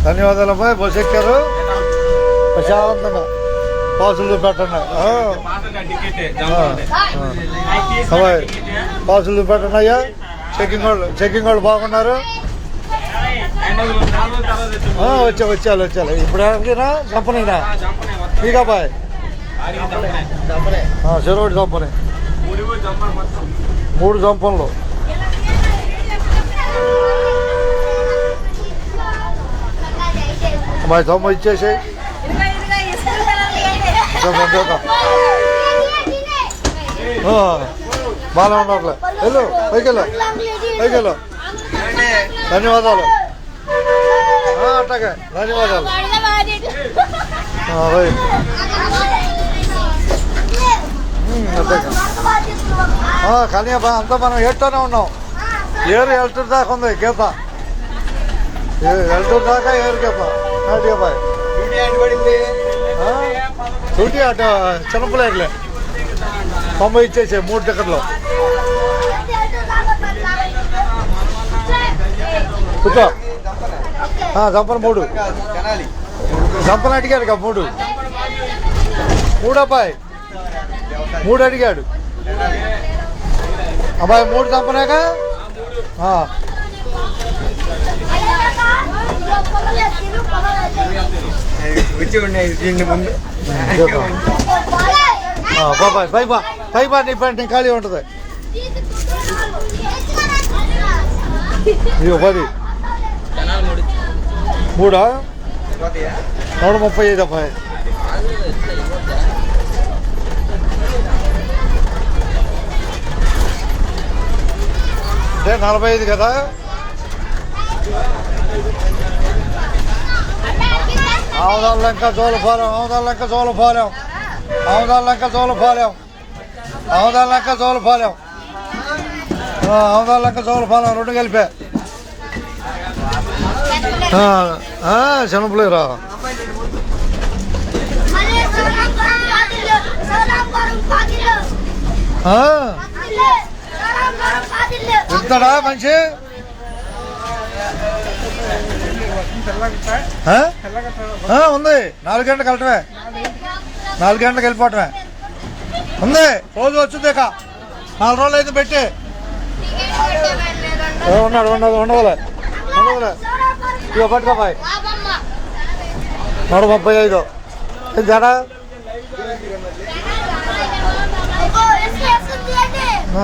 ధన్యవాదాలు అబ్బాయి. బస్సు ఎక్కారు ప్రశాంతంగా. పాసులు పెట్టండి అబ్బాయి, పాసులు పెట్టండి అయ్యా. చెక్కింగ్ వాళ్ళు బాగున్నారు. వచ్చారు ఇప్పుడు ఎక్కడికినా చంపనీనా మీకు అబ్బాయి చెరువుడి చంపని 3 చంపనలు. అమ్మాయి చంప ఇచ్చేసి బాగా ఉండట్లే. వెళ్ళు పైకెళ్ళు. ధన్యవాదాలు. అట్లాగే ధన్యవాదాలు. కానీ అంతా మనం ఏడుతూనే ఉన్నాం. ఏరు వెళ్తురు దాకా ఉంది గీత. వెళ్తురు దాకా ఏరు గీత. బాయ్ డ్యూటీ అటు చిన్నపిల్లలే 90 ఇచ్చేసే 3 టికెట్లు. కూర్చో. చంపన 3 చంపన అడిగాడు కదా 3 అబ్బాయి 3 అడిగాడు అబ్బాయి 3 చంపనాక పై నీ ప్యాంట్ ఖాళీ ఉంటుంది. ఇది 10 3 135 అబ్బాయి. అంటే 45 కదా. ఆవుదాలంక జోలపాలెం రెండు కలిపే శనపలేరా. ఇస్తాడా మనిషి? ఉంది 4 గంటలకు వెళ్ళటమే, 4 గంటలకు వెళ్ళిపోవటమే ఉంది. రోజు వచ్చింది ఇక 4 రోజులు అయితే పెట్టి ఉండవలే ఇక పట్టుకోపాయి 135 తేడా.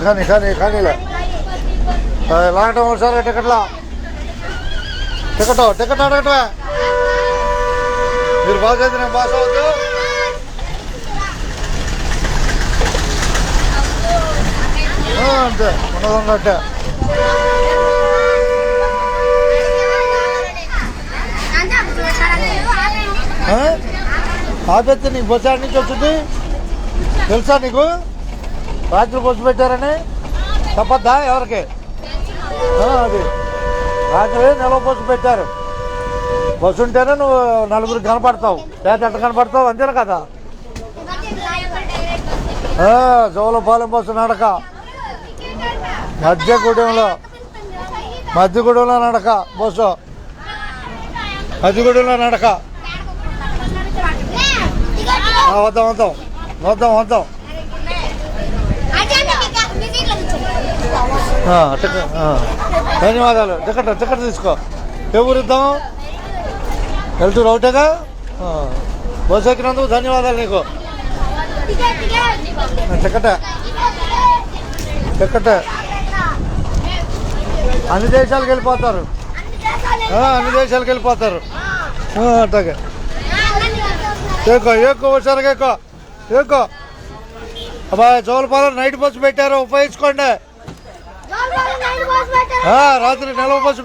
కానీ లాగటం ఒకసారి టికెట్ అడగటమే. మీరు బాగా చదివి నేను బాగా చదువుతూ అంతే ఉండదన్నట్టే. ఆపేస్తే నీకు బస్సు ఆడి నుంచి వచ్చింది తెలుసా నీకు? రాత్రి బస్సు పెట్టారని చెప్పద్దా ఎవరికి? అది రాత్రి నిలవ బస్సు పెట్టారు. బస్సు ఉంటేనే నువ్వు నలుగురికి కనపడతావు, లేదా ఎట్ట కనపడతావు అంతేనా కదా. జోలపాలెం బస్సు నడక, మధ్యగూడెంలో నడక బస్సు, మధ్యగూడెంలో నడక. వద్దాం ధన్యవాదాలు. టికెట్ తీసుకో. ఏ ఊరిద్దాం? వెళ్తూ ఒకటేగా. బస్సు ఎక్కినందుకు ధన్యవాదాలు నీకు. టికెట్ అన్ని దేశాలకు వెళ్ళిపోతారు. అట్లాగే ఎక్కువ హుషారుగా ఎక్కువ. అబ్బాయి జోలపాలెం నైట్ బస్సు పెట్టారు, ఉపయోగించుకోండి. రాత్రి నిలవ బస్సు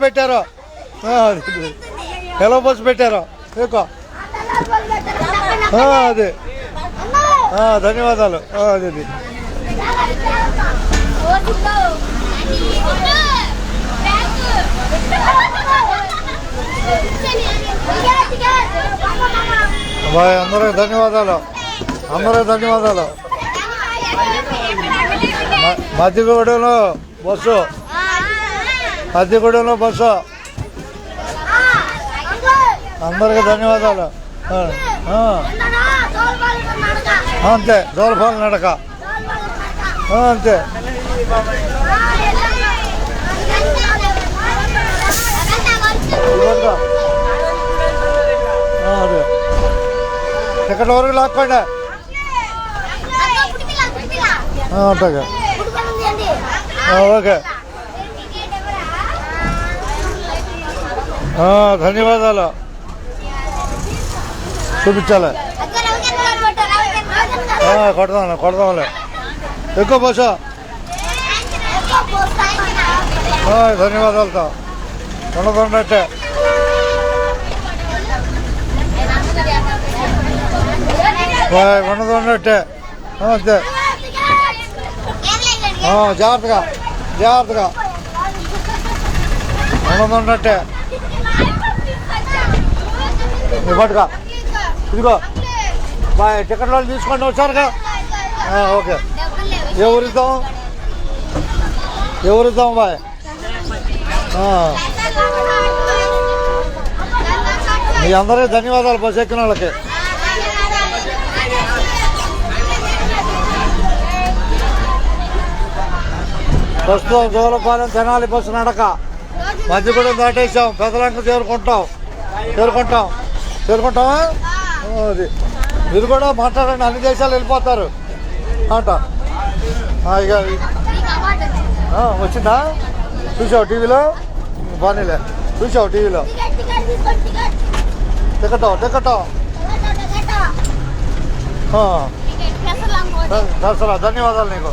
పెట్టారు, ఎక్కువ. అది ధన్యవాదాలు. అది అబ్బాయి అందరూ ధన్యవాదాలు. మధ్యగూడెంలో బస్సు అందరికీ ధన్యవాదాలు. అంతే దోలపాలు నడక అంతే. అదే ఇక్కడ వరకు లాక్కోండి అట్లాగే. ఓకే ధన్యవాదాలు. చూపించాలి కొడదాంలే ఎక్కువ బస. ధన్యవాదాలతో ఉండదున్నట్టే. ఉండదున్నట్టే అంతే. జాగ్రత్తగా జాగ్రత్తగా ఉండదున్నట్టే. పట్టుగా ఇదిగో బాయ్ టికెట్ వాళ్ళు తీసుకోండి వచ్చారుగా. Okay ఎవరిద్దాం bye. మీ అందరికీ ధన్యవాదాలు బస్ ఎక్కిన వాళ్ళకి. ప్రస్తుతం జోలపాలెం తెనాలి బస్సు నడక మధ్యగూడెం దాటేసాం. పెదలంక చేరుకుంటామా. అది మీరు కూడా మాట్లాడండి. అన్ని దేశాలు వెళ్ళిపోతారు అంట. ఇక వచ్చిందా చూసావు టీవీలో? బాగానేలే చూసావు టీవీలో. టికెట్ దసరా ధన్యవాదాలు నీకు.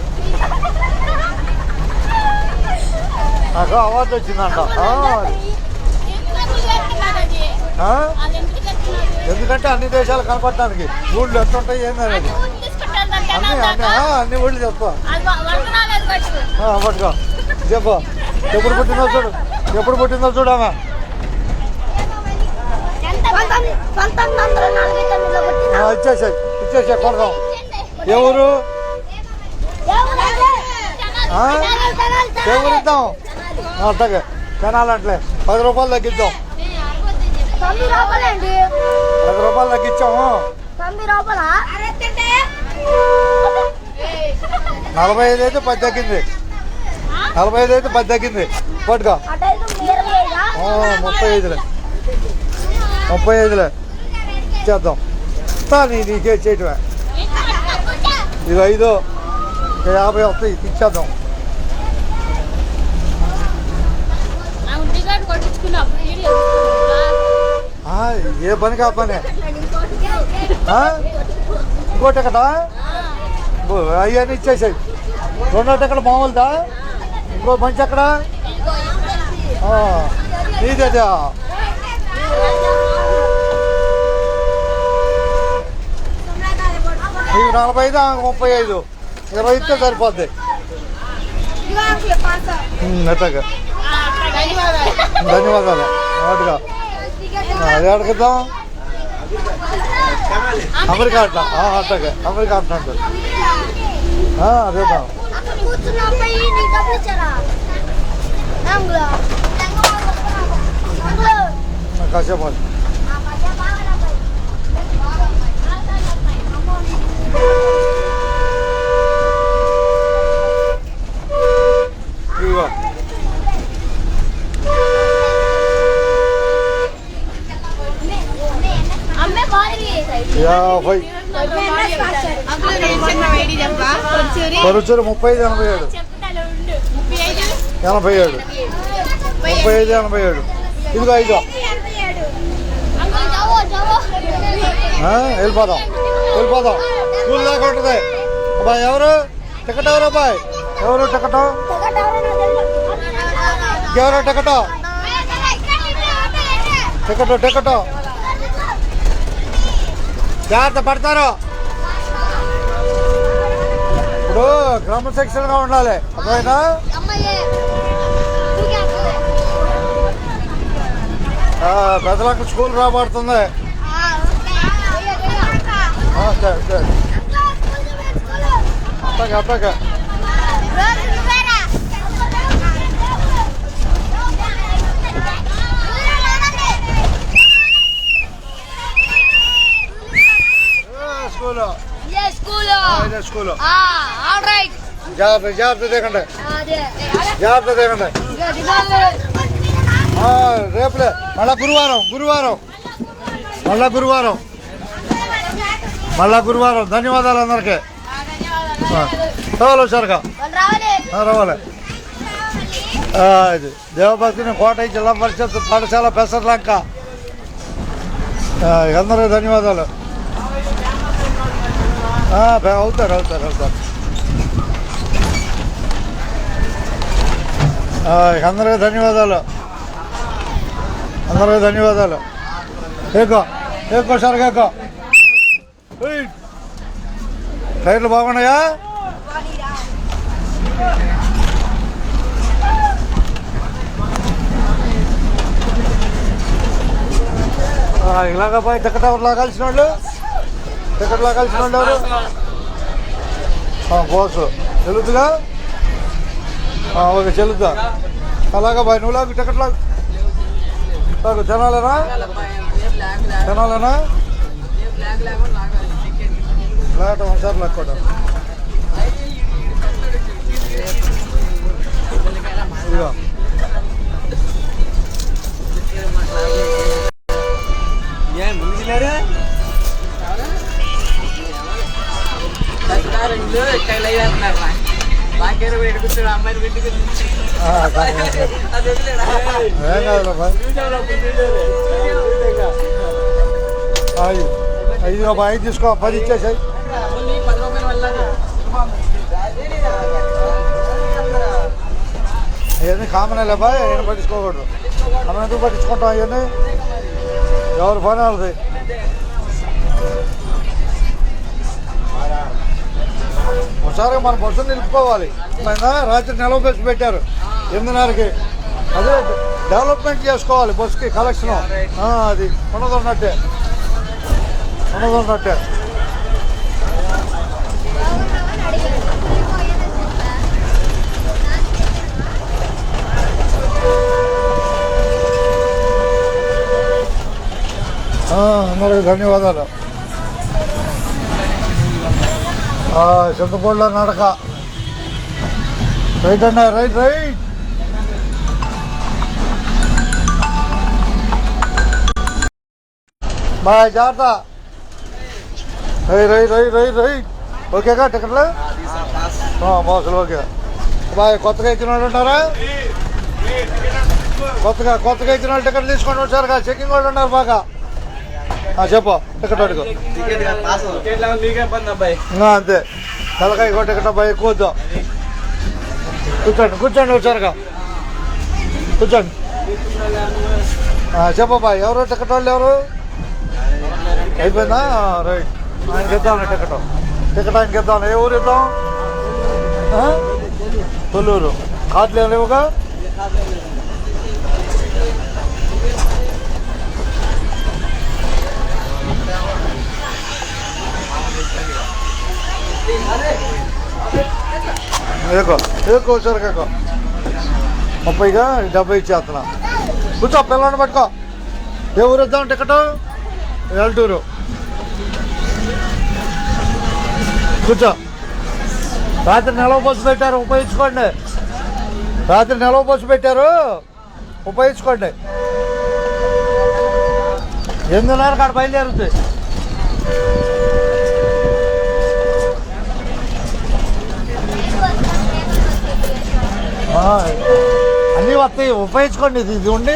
నాకు అవార్డు వచ్చిందంట. ఎందుకంటే అన్ని దేశాలు కనపడటానికి ఊళ్ళు ఎట్లుంటాయి ఏందనేది అన్ని ఊళ్ళు చెప్పు. పట్టుకో చెప్పు. ఎప్పుడు పుట్టిందో చూడమా. ఇచ్చేసా కొడదాం. ఎవరు ఇద్దాం అట్టగే తినాలంటే 10 రూపాయలు తగ్గిద్దాం. 10 రూపాయలు తగ్గించాము. 45 అయితే 10 తగ్గింది. 45 అయితే 10 తగ్గింది. పట్టుకో 35లే చేద్దాం. నీకే చేయటమే. ఇది 5 50 వస్తాయి ఇచ్చేద్దాం. ఏ పని కా పని. ఇంకో టికెటా అవన్నీ ఇచ్చేసాయి. 2వ టికెట్ మామూలుదా? ఇంకో మంచి ఎక్కడ నీదేదా? నీకు 45 35 20 ఇస్తే సరిపోద్ది. అట్టగా ధన్యవాదాలు. వాటిగా అది అడుగుదాం. అమెరికా అట్లా అట్టగా అమెరికా అంటున్నాడు. అదేద్దాం. కాసేపు ఇదిగో 50 పరుచూరు 35 87 87 35 87. ఇదిగో వెళ్ళిపోదాం స్కూల్ దాకా ఉంటుంది. అబ్బాయి ఎవరు టికెట్? ఎవరు అబ్బాయి ఎవరు టికెట్? ఎవరో టికెట్ జాగ్రత్త పడతారు. ఇప్పుడు క్రమశిక్షణగా ఉండాలి. అర్థమైనా? పెద్దలకు స్కూల్ రాబడుతుంది. అట్టగా స్కూల్ జాగ్రత్త జాగ్రత్త దిగండి జాగ్రత్త దిగండి రేపులే మళ్ళా గురువారం మళ్ళా గురువారం ధన్యవాదాలు అందరికీ రావాలి వచ్చారుగా రావాలి ఇది దేవభక్తిని కోటయ్య జిల్లా పరిషత్ పాఠశాల పెసర్లంక అందరికీ ధన్యవాదాలు అవుతారు అందరికీ ధన్యవాదాలు ఏకో సార్ కేకో టైర్లు బాగున్నాయా ఇలాగా పోయి టికెట్ ఎవరు లాగాల్సిన వాళ్ళు ఎవరు బోసు చెల్లుద్దుగా ఓకే చెల్లుద్దా అలాగా బాయ్ నువ్వు లాగు టికెట్ లాగు తినాలేనా లాగట ఒకసారి లాక్కోవడం ఇదిగో ఐదు బాయ్ తీసుకో 10 ఇచ్చేసాయి అవన్నీ కామనే బాయ్ ఆయన పట్టించుకోకూడదు మనం ఎందుకు పట్టించుకుంటాం అవన్నీ ఎవరు పని వాళ్ళది ఒకసారి మన బస్సును నిలుపుకోవాలి రాత్రి నిలవ బస్సు పెట్టారు 8:30కి అదే డెవలప్మెంట్ చేసుకోవాలి బస్సుకి కలెక్షన్ అది ఉన్నదన్నట్టే అందరికి ధన్యవాదాలు చింతపూడిలో నడక రైట్ అన్న రైట్ బాయ్ జాగ్రత్త రైట్ ఓకేగా టికెట్లు బాసులు ఓకే బాయ్ కొత్తగా ఇచ్చిన వాళ్ళు ఉంటారా కొత్తగా ఇచ్చిన వాళ్ళు టికెట్ తీసుకొని వచ్చారు కదా చెకింగ్ వాళ్ళు ఉన్నారు బాగా చెప్పు టికెట్ అడుగు అంతే తలకాయ ఇంకో టికెట్ అబ్బాయి ఎక్కువ కూర్చోండి వచ్చారుగా కూర్చోండి చెప్పు బాయ్ ఎవరు టికెట్ వాళ్ళు ఎవరు అయిపోయిందా రైట్ ఆయనకి ఇద్దాం టికెట్ ఆయనకి ఇద్దాం ఏ ఊరు ఇద్దాం తొల్లూరు కార్డులు ఏం లేవుగా ఏకో వచ్చారు కాకో 30గా 70 ఇచ్చేస్తున్నా కూర్చో పిల్లల్ని పట్టుకో ఏ ఊరు ఇద్దాం టికెట్ ఎల్టూరు కూర్చో రాత్రి నిలవ బస్సు పెట్టారు ఉపయోగించుకోండి ఉపయోగించుకోండి 8:30 కాడ బయలుదేరుతుంది అన్నీ వస్తాయి ఉపయోగించుకోండి ఇది ఉండి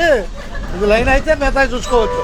ఇది లైన్ అయితే మిగతా చూసుకోవచ్చు